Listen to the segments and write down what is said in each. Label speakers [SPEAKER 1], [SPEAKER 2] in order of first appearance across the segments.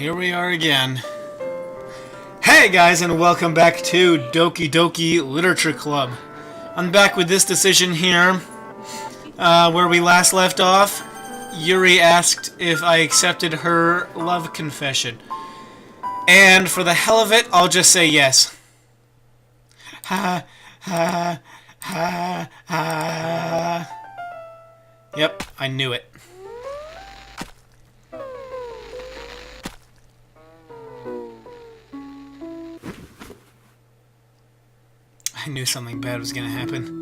[SPEAKER 1] Here we are again. Hey guys, and welcome back to Doki Doki Literature Club. I'm back with this decision here. Where we last left off, Yuri asked if I accepted her love confession. And for the hell of it, I'll just say yes. Ha ha ha ha. Yep, I knew it. I knew something bad was gonna happen.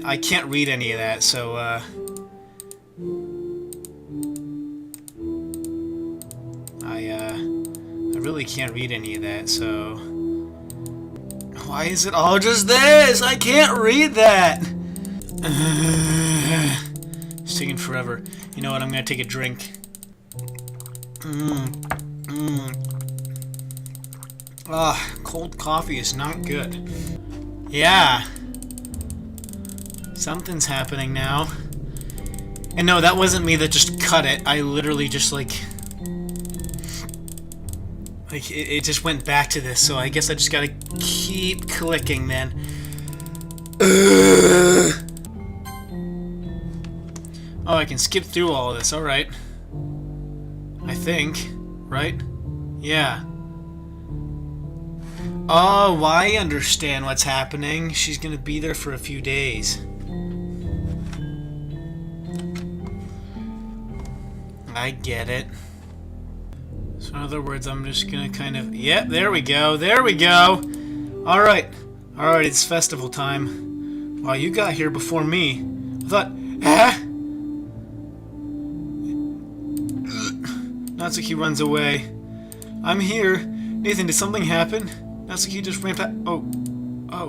[SPEAKER 1] I can't read any of that, so I really can't read any of that, so why is it all just this? I can't read that. It's taking forever. You know what? I'm gonna take a drink. Cold coffee is not good. Yeah. Something's happening now. And no, that wasn't me that just cut it. I literally just it just went back to this, so I guess I just gotta keep clicking, man. Oh, I can skip through all of this, alright. I think, right? Yeah. Oh, I understand what's happening. She's gonna be there for a few days. I get it. So in other words, I'm just gonna kind of... Yep, there we go. There we go! Alright. Alright, it's festival time. Wow, you got here before me. I thought... Ah! Natsuki runs away. I'm here. Nathan, did something happen? Natsuki just ran past... Oh. Oh.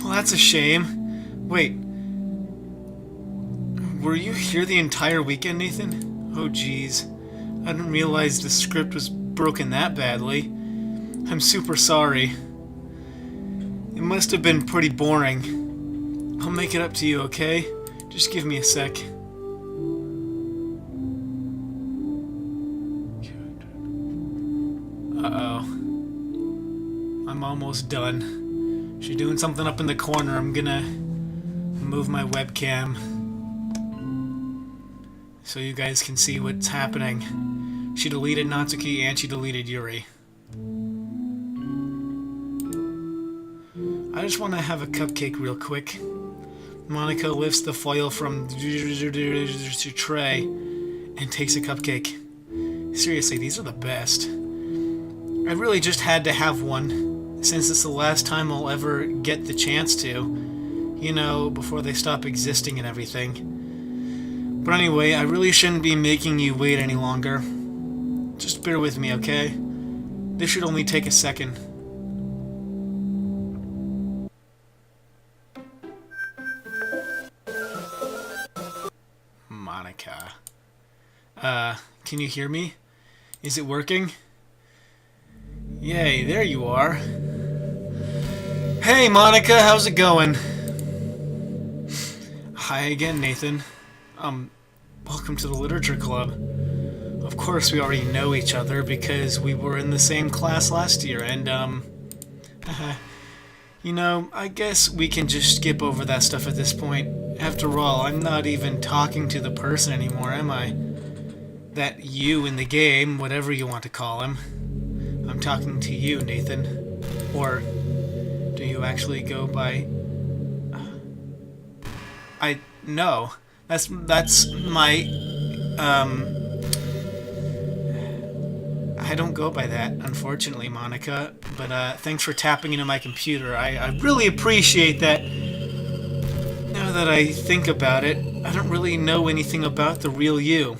[SPEAKER 1] Well, that's a shame. Wait. Were you here the entire weekend, Nathan? Oh, jeez. I didn't realize the script was broken that badly. I'm super sorry. It must have been pretty boring. I'll make it up to you, okay? Just give me a sec. Uh-oh. I'm almost done. She's doing something up in the corner. I'm gonna move my webcam so you guys can see what's happening. She deleted Natsuki and she deleted Yuri. I just want to have a cupcake real quick. Monika lifts the foil from the tray and takes a cupcake. Seriously, these are the best. I really just had to have one, since it's the last time I'll ever get the chance to. You know, before they stop existing and everything. But anyway, I really shouldn't be making you wait any longer. Just bear with me, okay? This should only take a second. Monika. Can you hear me? Is it working? Yay, there you are. Hey, Monika, how's it going? Hi again, Nathan. Welcome to the Literature Club. Of course, we already know each other because we were in the same class last year, and, you know, I guess we can just skip over that stuff at this point. After all, I'm not even talking to the person anymore, am I? That you in the game, whatever you want to call him. I'm talking to you, Nathan. Or do you actually go by... No. That's my... I don't go by that, unfortunately, Monika. But thanks for tapping into my computer. I really appreciate that. Now that I think about it, I don't really know anything about the real you.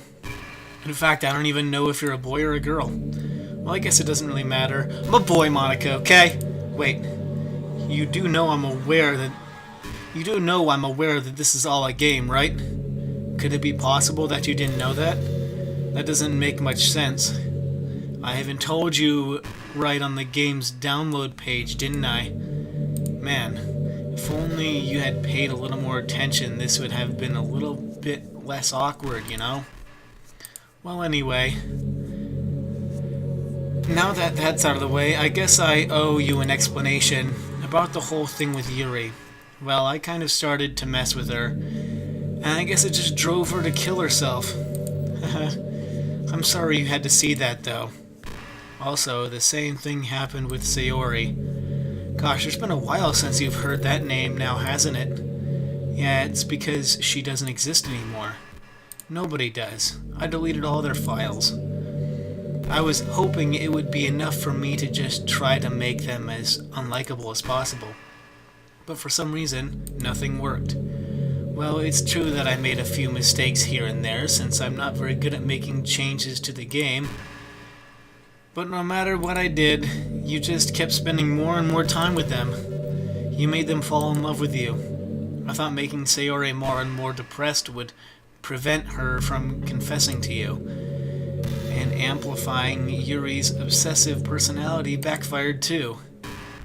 [SPEAKER 1] In fact, I don't even know if you're a boy or a girl. Well, I guess it doesn't really matter. I'm a boy, Monika, okay? Wait. You do know I'm aware that this is all a game, right? Could it be possible that you didn't know that? That doesn't make much sense. I haven't told you right on the game's download page, didn't I? Man, if only you had paid a little more attention, this would have been a little bit less awkward, you know? Well, anyway, now that that's out of the way, I guess I owe you an explanation about the whole thing with Yuri. Well, I kind of started to mess with her, and I guess it just drove her to kill herself. I'm sorry you had to see that, though. Also, the same thing happened with Sayori. Gosh, it's been a while since you've heard that name now, hasn't it? Yeah, it's because she doesn't exist anymore. Nobody does. I deleted all their files. I was hoping it would be enough for me to just try to make them as unlikable as possible. But for some reason, nothing worked. Well, it's true that I made a few mistakes here and there, since I'm not very good at making changes to the game. But no matter what I did, you just kept spending more and more time with them. You made them fall in love with you. I thought making Sayori more and more depressed would prevent her from confessing to you. And amplifying Yuri's obsessive personality backfired too.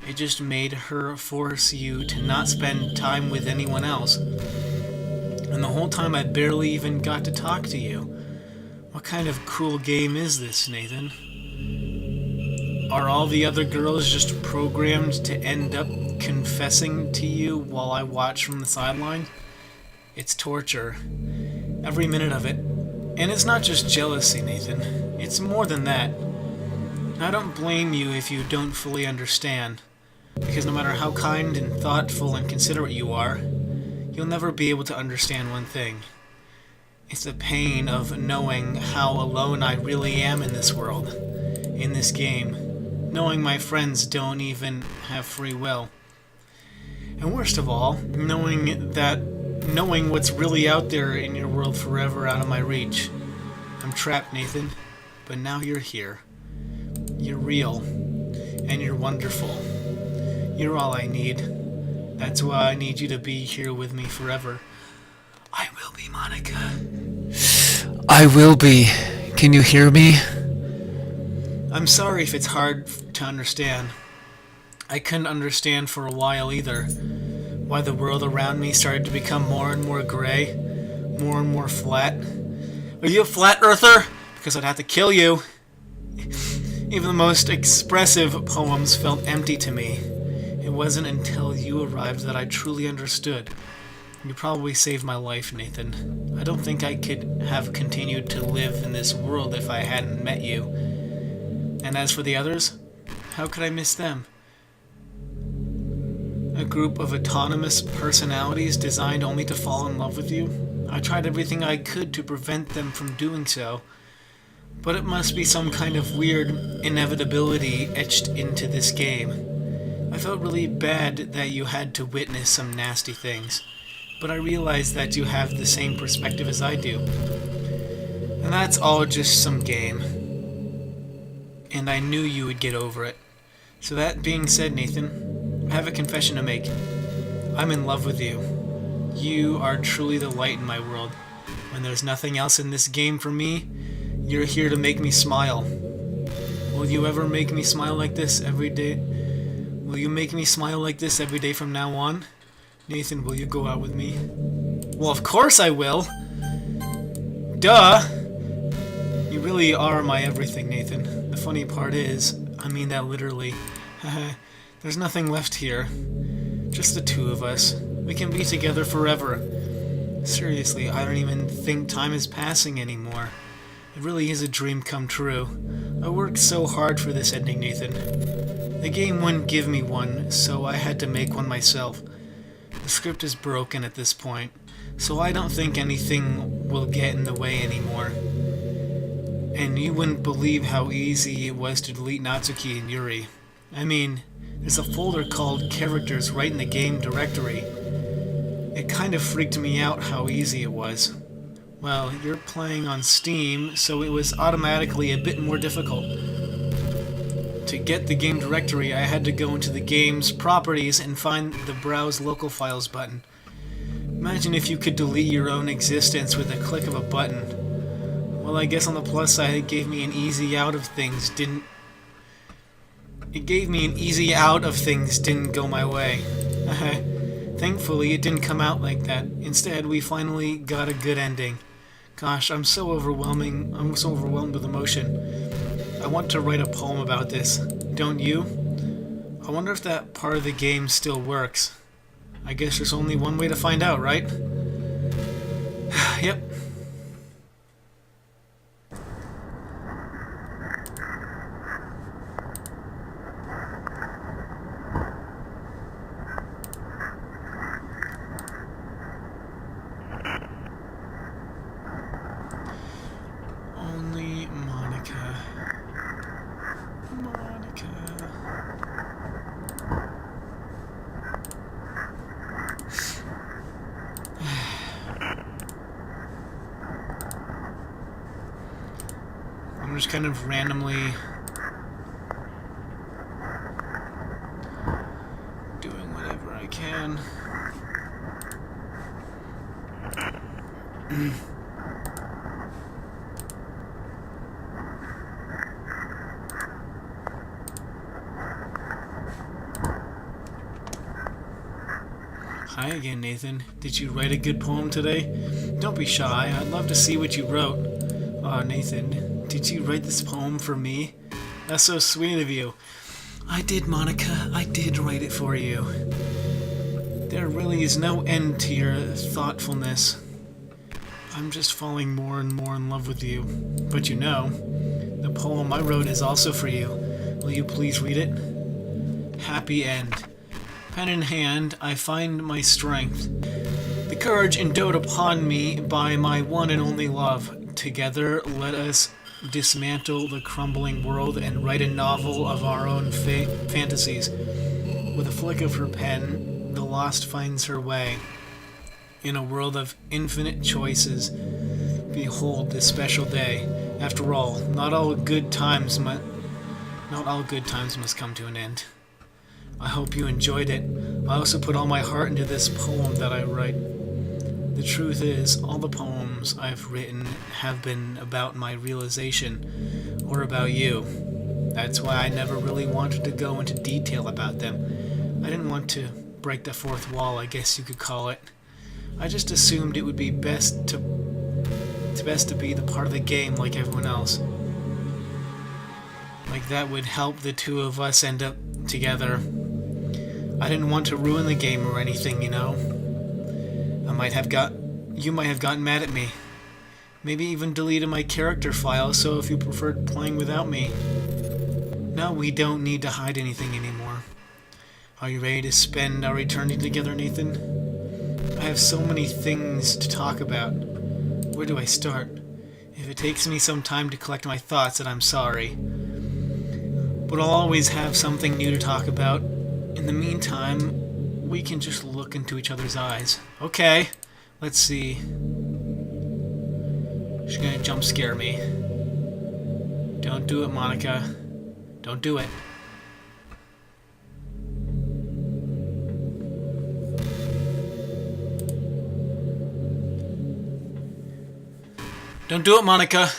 [SPEAKER 1] It just made her force you to not spend time with anyone else. And the whole time I barely even got to talk to you. What kind of cruel game is this, Nathan? Are all the other girls just programmed to end up confessing to you while I watch from the sideline? It's torture. Every minute of it. And it's not just jealousy, Nathan. It's more than that. I don't blame you if you don't fully understand. Because no matter how kind and thoughtful and considerate you are, you'll never be able to understand one thing. It's the pain of knowing how alone I really am in this world, in this game. Knowing my friends don't even have free will. And worst of all, knowing what's really out there in your world forever out of my reach. I'm trapped, Nathan, but now you're here. You're real, and you're wonderful. You're all I need. That's why I need you to be here with me forever. I will be, Monika.
[SPEAKER 2] I will be. Can you hear me?
[SPEAKER 1] I'm sorry if it's hard to understand. I couldn't understand for a while either. Why the world around me started to become more and more gray, more and more flat. Are you a flat earther? Because I'd have to kill you. Even the most expressive poems felt empty to me. It wasn't until you arrived that I truly understood. You probably saved my life, Nathan. I don't think I could have continued to live in this world if I hadn't met you. And as for the others, how could I miss them? A group of autonomous personalities designed only to fall in love with you? I tried everything I could to prevent them from doing so. But it must be some kind of weird inevitability etched into this game. I felt really bad that you had to witness some nasty things, but I realized that you have the same perspective as I do. And that's all just some game. And I knew you would get over it. So that being said, Nathan, I have a confession to make. I'm in love with you. You are truly the light in my world. When there's nothing else in this game for me, you're here to make me smile. Will you ever make me smile like this every day? Will you make me smile like this every day from now on? Nathan, will you go out with me? Well, of course I will! Duh! You really are my everything, Nathan. The funny part is, I mean that literally. There's nothing left here. Just the two of us. We can be together forever. Seriously, I don't even think time is passing anymore. It really is a dream come true. I worked so hard for this ending, Nathan. The game wouldn't give me one, so I had to make one myself. The script is broken at this point, so I don't think anything will get in the way anymore. And you wouldn't believe how easy it was to delete Natsuki and Yuri. I mean, there's a folder called Characters right in the game directory. It kind of freaked me out how easy it was. Well, you're playing on Steam, so it was automatically a bit more difficult. To get the game directory, I had to go into the game's properties and find the Browse Local Files button. Imagine if you could delete your own existence with a click of a button. Well, I guess on the plus side, it gave me an easy out of things didn't go my way. Thankfully, it didn't come out like that. Instead, we finally got a good ending. Gosh, I'm so overwhelmed with emotion. I want to write a poem about this. Don't you? I wonder if that part of the game still works. I guess there's only one way to find out, right? Yep. Only Monika. Monika. I'm just kind of randomly doing whatever I can. Hi again, Nathan. Did you write a good poem today? Don't be shy. I'd love to see what you wrote. Aw, Nathan, did you write this poem for me? That's so sweet of you. I did, Monika. I did write it for you. There really is no end to your thoughtfulness. I'm just falling more and more in love with you. But you know, the poem I wrote is also for you. Will you please read it? Happy End. Pen in hand, I find my strength. The courage endowed upon me by my one and only love. Together, let us dismantle the crumbling world and write a novel of our own fantasies. With a flick of her pen, the lost finds her way. In a world of infinite choices, behold this special day. After all, not all good times must come to an end. I hope you enjoyed it. I also put all my heart into this poem that I write. The truth is, all the poems I've written have been about my realization, or about you. That's why I never really wanted to go into detail about them. I didn't want to break the fourth wall, I guess you could call it. I just assumed it would be best to be the part of the game like everyone else. Like that would help the two of us end up together. I didn't want to ruin the game or anything, you know. You might have gotten mad at me. Maybe even deleted my character file, so if you preferred playing without me. No, we don't need to hide anything anymore. Are you ready to spend our eternity together, Nathan? I have so many things to talk about. Where do I start? If it takes me some time to collect my thoughts, then I'm sorry. But I'll always have something new to talk about. In the meantime, we can just look into each other's eyes. Okay, let's see. She's gonna jump scare me. Don't do it, Monika. Don't do it. Don't do it, Monika.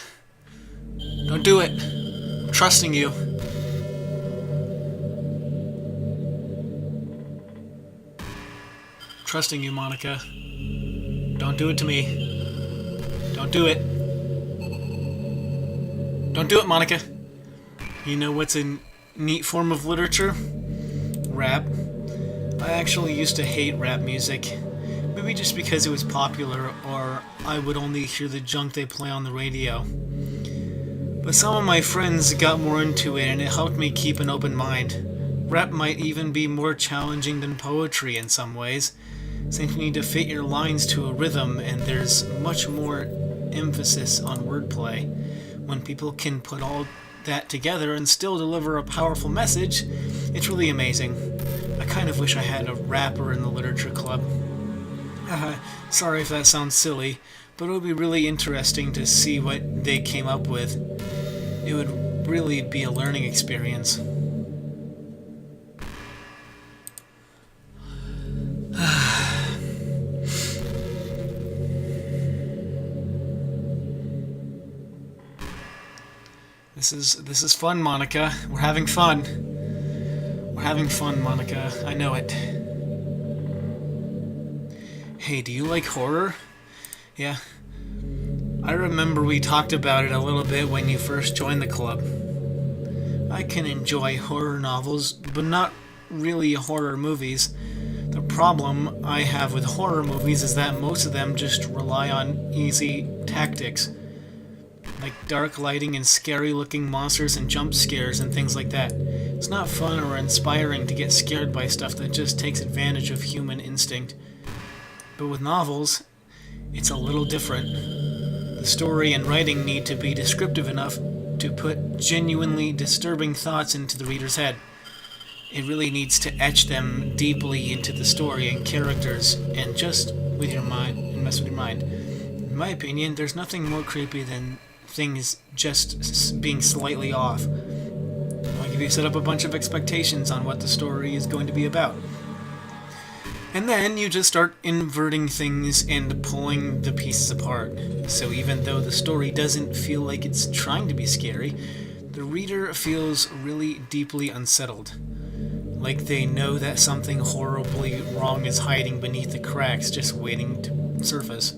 [SPEAKER 1] Don't do it. I'm trusting you. Trusting you, Monika. Don't do it to me. Don't do it. Don't do it, Monika. You know what's a neat form of literature? Rap. I actually used to hate rap music. Maybe just because it was popular, or I would only hear the junk they play on the radio. But some of my friends got more into it, and it helped me keep an open mind. Rap might even be more challenging than poetry in some ways, since you need to fit your lines to a rhythm, and there's much more emphasis on wordplay. When people can put all that together and still deliver a powerful message, it's really amazing. I kind of wish I had a rapper in the literature club. Sorry if that sounds silly, but it would be really interesting to see what they came up with. It would really be a learning experience. This is fun, Monika. We're having fun. We're having fun, Monika. I know it. Hey, do you like horror? Yeah. I remember we talked about it a little bit when you first joined the club. I can enjoy horror novels, but not really horror movies. The problem I have with horror movies is that most of them just rely on easy tactics, like dark lighting and scary looking monsters and jump scares and things like that. It's not fun or inspiring to get scared by stuff that just takes advantage of human instinct. But with novels, it's a little different. The story and writing need to be descriptive enough to put genuinely disturbing thoughts into the reader's head. It really needs to etch them deeply into the story and characters and just with your mind and mess with your mind. In my opinion, there's nothing more creepy than things just being slightly off. Like if you set up a bunch of expectations on what the story is going to be about. And then you just start inverting things and pulling the pieces apart. So even though the story doesn't feel like it's trying to be scary, the reader feels really deeply unsettled. Like they know that something horribly wrong is hiding beneath the cracks, just waiting to surface.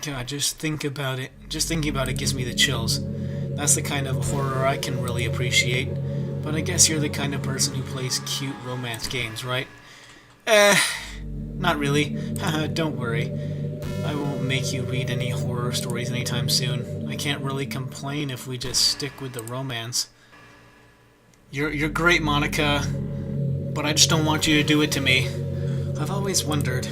[SPEAKER 1] God, just think about it. Just thinking about it gives me the chills. That's the kind of horror I can really appreciate. But I guess you're the kind of person who plays cute romance games, right? Not really. Haha, don't worry. I won't make you read any horror stories anytime soon. I can't really complain if we just stick with the romance. You're great, Monika, but I just don't want you to do it to me. I've always wondered,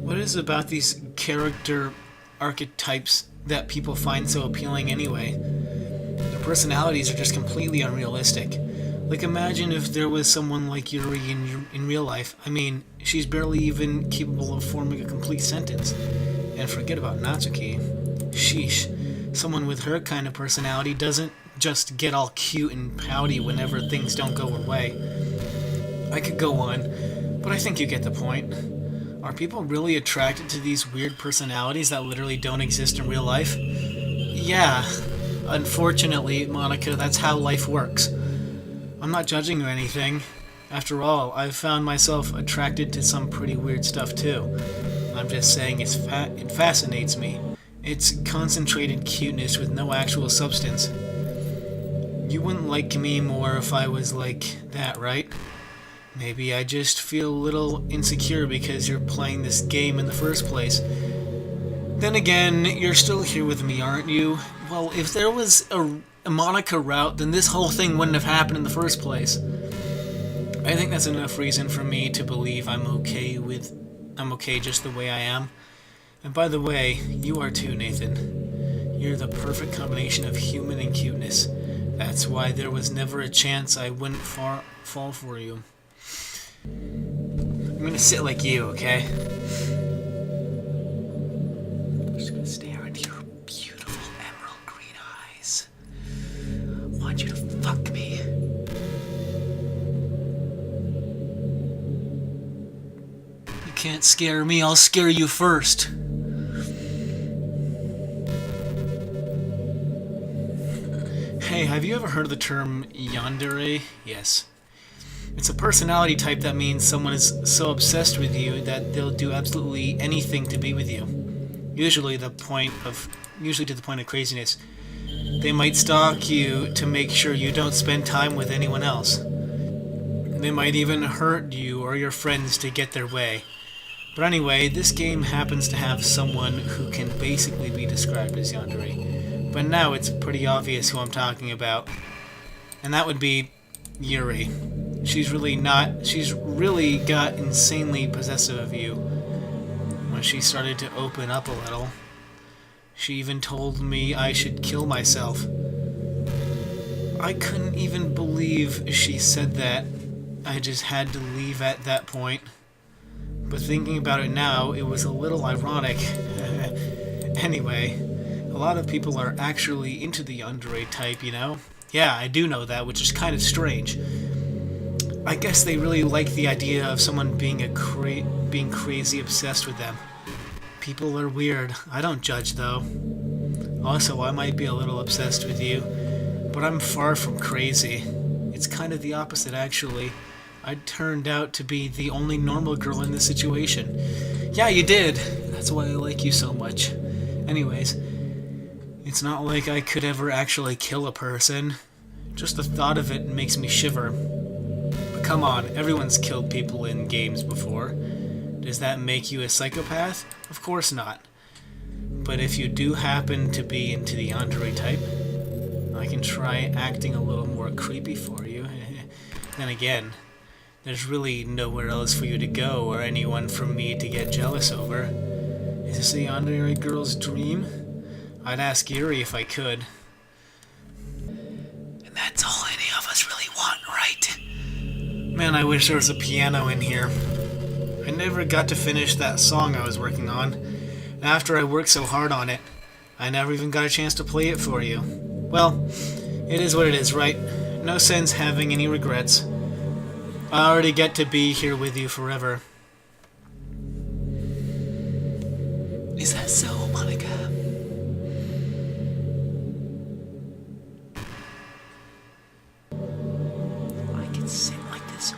[SPEAKER 1] what is it about these character archetypes that people find so appealing anyway? Their personalities are just completely unrealistic. Like, imagine if there was someone like Yuri in real life. I mean, she's barely even capable of forming a complete sentence. And forget about Natsuki. Sheesh. Someone with her kind of personality doesn't just get all cute and pouty whenever things don't go her way. I could go on, but I think you get the point. Are people really attracted to these weird personalities that literally don't exist in real life? Yeah. Unfortunately, Monika, that's how life works. I'm not judging or anything. After all, I've found myself attracted to some pretty weird stuff too. I'm just saying it fascinates me. It's concentrated cuteness with no actual substance. You wouldn't like me more if I was like that, right? Maybe I just feel a little insecure because you're playing this game in the first place. Then again, you're still here with me, aren't you? Well, if there was a Monika route, then this whole thing wouldn't have happened in the first place. I think that's enough reason for me to believe I'm okay just the way I am. And by the way, you are too, Nathan. You're the perfect combination of human and cuteness. That's why there was never a chance I wouldn't fall for you. I'm gonna sit like you, okay? I'm just gonna stare into your beautiful emerald green eyes. I want you to fuck me. You can't scare me, I'll scare you first. Hey, have you ever heard of the term yandere? Yes. It's a personality type that means someone is so obsessed with you that they'll do absolutely anything to be with you. Usually to the point of craziness. They might stalk you to make sure you don't spend time with anyone else. They might even hurt you or your friends to get their way. But anyway, this game happens to have someone who can basically be described as yandere. But now it's pretty obvious who I'm talking about. And that would be Yuri. She's really got insanely possessive of you. When she started to open up a little, she even told me I should kill myself. I couldn't even believe she said that. I just had to leave at that point. But thinking about it now, it was a little ironic. Anyway, a lot of people are actually into the yandere type, you know? Yeah, I do know that, which is kind of strange. I guess they really like the idea of someone being being crazy obsessed with them. People are weird. I don't judge, though. Also, I might be a little obsessed with you, but I'm far from crazy. It's kind of the opposite, actually. I turned out to be the only normal girl in this situation. Yeah, you did. That's why I like you so much. Anyways, it's not like I could ever actually kill a person. Just the thought of it makes me shiver. But come on, everyone's killed people in games before. Does that make you a psychopath? Of course not. But if you do happen to be into the Andre type, I can try acting a little more creepy for you. Then again, there's really nowhere else for you to go or anyone for me to get jealous over. Is this the Andre girl's dream? I'd ask Yuri if I could.
[SPEAKER 2] And that's all any of us really want, right?
[SPEAKER 1] Man, I wish there was a piano in here. I never got to finish that song I was working on. After I worked so hard on it, I never even got a chance to play it for you. Well, it is what it is, right? No sense having any regrets. I already get to be here with you forever.
[SPEAKER 2] Is that so, Monika? I could sit like this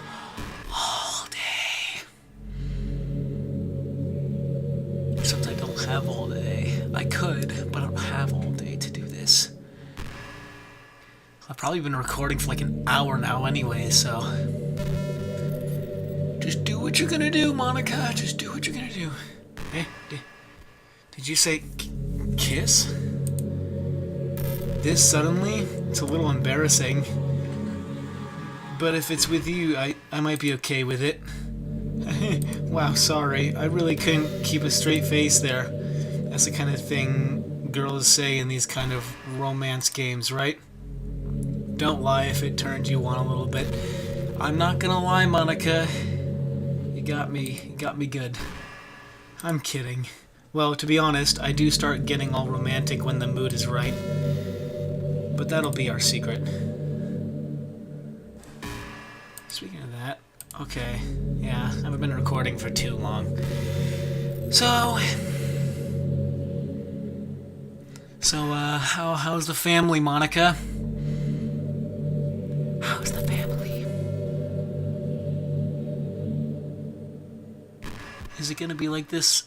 [SPEAKER 2] all day. Except I don't have all day. I could, but I don't have all day to do this. I've probably been recording for like an hour now anyway, so... Just do what you're gonna do, Monika. Just do what you're gonna do.
[SPEAKER 1] Hey, did you say kiss? This suddenly? It's a little embarrassing. But if it's with you, I might be okay with it. Wow, sorry. I really couldn't keep a straight face there. That's the kind of thing girls say in these kind of romance games, right? Don't lie if it turns you on a little bit. I'm not gonna lie, Monika. You got me good. I'm kidding. Well, to be honest, I do start getting all romantic when the mood is right. But that'll be our secret. Speaking of that, okay, yeah, I haven't been recording for too long. How's the family, Monika?
[SPEAKER 2] How's the family?
[SPEAKER 1] Is it gonna be like this?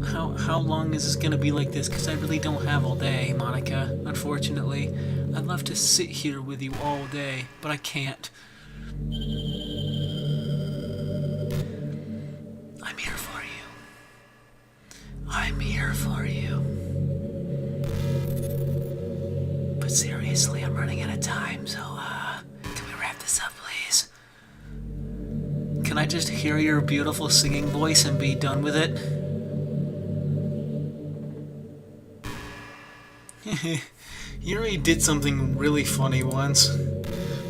[SPEAKER 1] How long is this gonna be like this? Because I really don't have all day, Monika. Unfortunately, I'd love to sit here with you all day, but I can't.
[SPEAKER 2] I'm here for you. I'm here for you. But seriously, I'm running out of time, so, can we wrap this up, please?
[SPEAKER 1] Can I just hear your beautiful singing voice and be done with it? Yuri did something really funny once.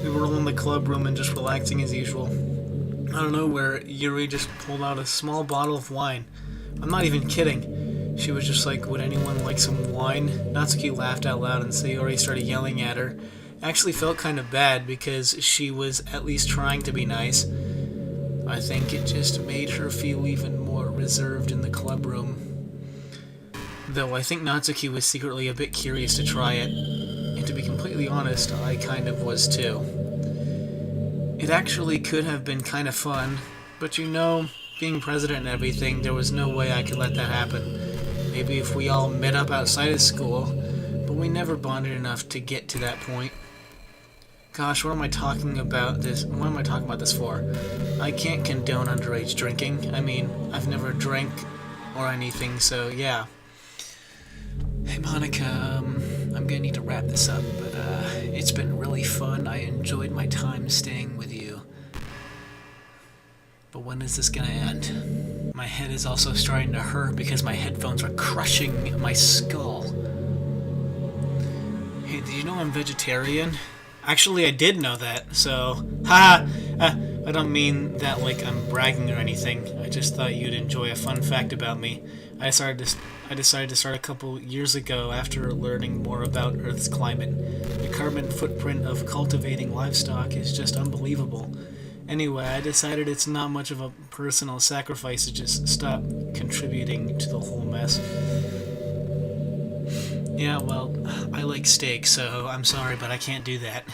[SPEAKER 1] We were all in the club room and just relaxing as usual. Out of nowhere, Yuri just pulled out a small bottle of wine. I'm not even kidding. She was just like, would anyone like some wine? Natsuki laughed out loud and Sayori started yelling at her. I actually felt kind of bad because she was at least trying to be nice. I think it just made her feel even more reserved in the club room. Though I think Natsuki was secretly a bit curious to try it. And to be completely honest, I kind of was too. It actually could have been kind of fun, but you know, being president and everything, there was no way I could let that happen. Maybe if we all met up outside of school, but we never bonded enough to get to that point. Gosh, what am I talking about this? What am I talking about this for? I can't condone underage drinking. I mean, I've never drank or anything, so yeah.
[SPEAKER 2] Hey, Monika, I'm gonna need to wrap this up, but, it's been really fun. I enjoyed my time staying with you. But when is this gonna end? My head is also starting to hurt because my headphones are crushing my skull.
[SPEAKER 1] Hey, did you know I'm vegetarian? Actually, I did know that, so... Haha! I don't mean that like I'm bragging or anything. I just thought you'd enjoy a fun fact about me. I decided to start a couple years ago after learning more about Earth's climate. The carbon footprint of cultivating livestock is just unbelievable. Anyway, I decided it's not much of a personal sacrifice to just stop contributing to the whole mess. Yeah, well, I like steak, so I'm sorry, but I can't do that.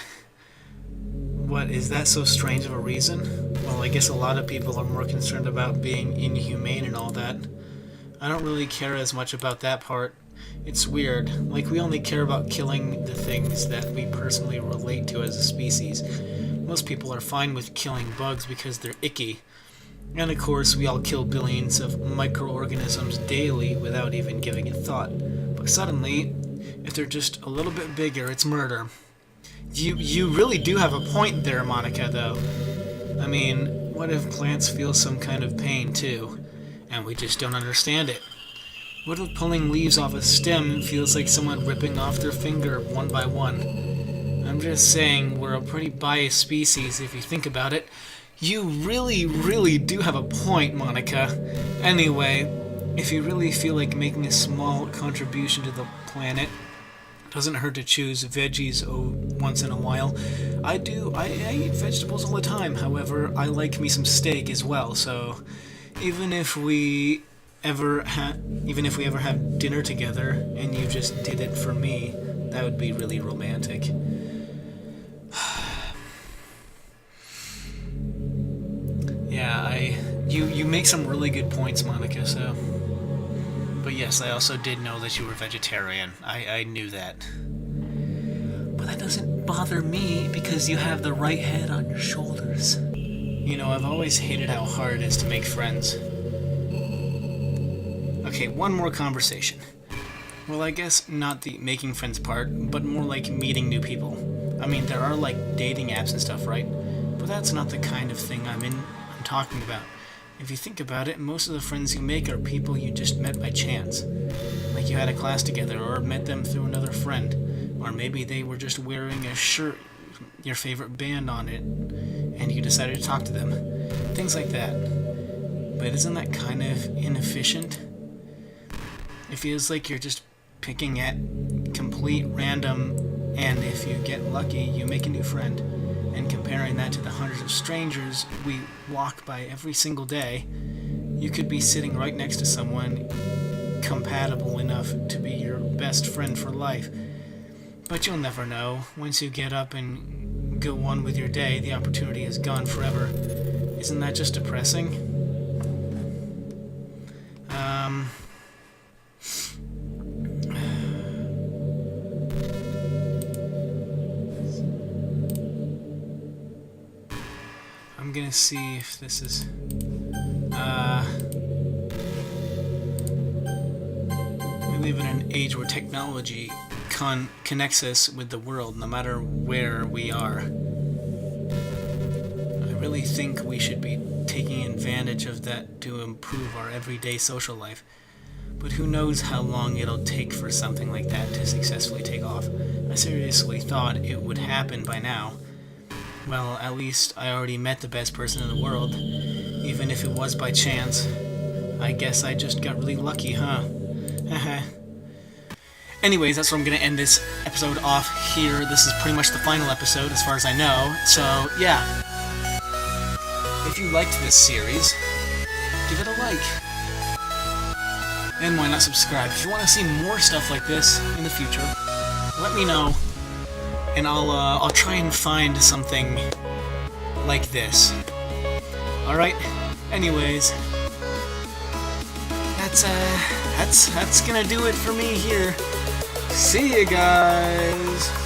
[SPEAKER 1] What, is that so strange of a reason? Well, I guess a lot of people are more concerned about being inhumane and all that. I don't really care as much about that part. It's weird. Like, we only care about killing the things that we personally relate to as a species. Most people are fine with killing bugs because they're icky. And of course, we all kill billions of microorganisms daily without even giving it thought. But suddenly, if they're just a little bit bigger, it's murder. You really do have a point there, Monika, though. I mean, what if plants feel some kind of pain, too? And we just don't understand it? What if pulling leaves off a stem feels like someone ripping off their finger one by one? I'm just saying, we're a pretty biased species if you think about it. You really do have a point, Monika. Anyway, if you really feel like making a small contribution to the planet, doesn't hurt to choose veggies once in a while. I do. I eat vegetables all the time. However, I like me some steak as well. So, even if we ever have dinner together and you just did it for me, that would be really romantic. Yeah, you make some really good points, Monika. So. But yes, I also did know that you were vegetarian. I knew that. But that doesn't bother me because you have the right head on your shoulders. You know, I've always hated how hard it is to make friends. Okay, one more conversation. Well, I guess not the making friends part, but more like meeting new people. I mean, there are like dating apps and stuff, right? But that's not the kind of thing I'm talking about. If you think about it, most of the friends you make are people you just met by chance. Like you had a class together, or met them through another friend. Or maybe they were just wearing a shirt, your favorite band on it, and you decided to talk to them. Things like that. But isn't that kind of inefficient? It feels like you're just picking at complete random, and if you get lucky, you make a new friend. And comparing that to the hundreds of strangers we walk by every single day, you could be sitting right next to someone compatible enough to be your best friend for life. But you'll never know. Once you get up and go on with your day, the opportunity is gone forever. Isn't that just depressing? I'm gonna see if this is... We live in an age where technology connects us with the world, no matter where we are. I really think we should be taking advantage of that to improve our everyday social life. But who knows how long it'll take for something like that to successfully take off. I seriously thought it would happen by now. Well, at least I already met the best person in the world, even if it was by chance. I guess I just got really lucky, huh? Anyways, that's where I'm gonna end this episode off here. This is pretty much the final episode, as far as I know. So, yeah. If you liked this series, give it a like. And why not subscribe? If you want to see more stuff like this in the future, let me know. And I'll try and find something like this. Alright? Anyways, that's gonna do it for me here. See you guys!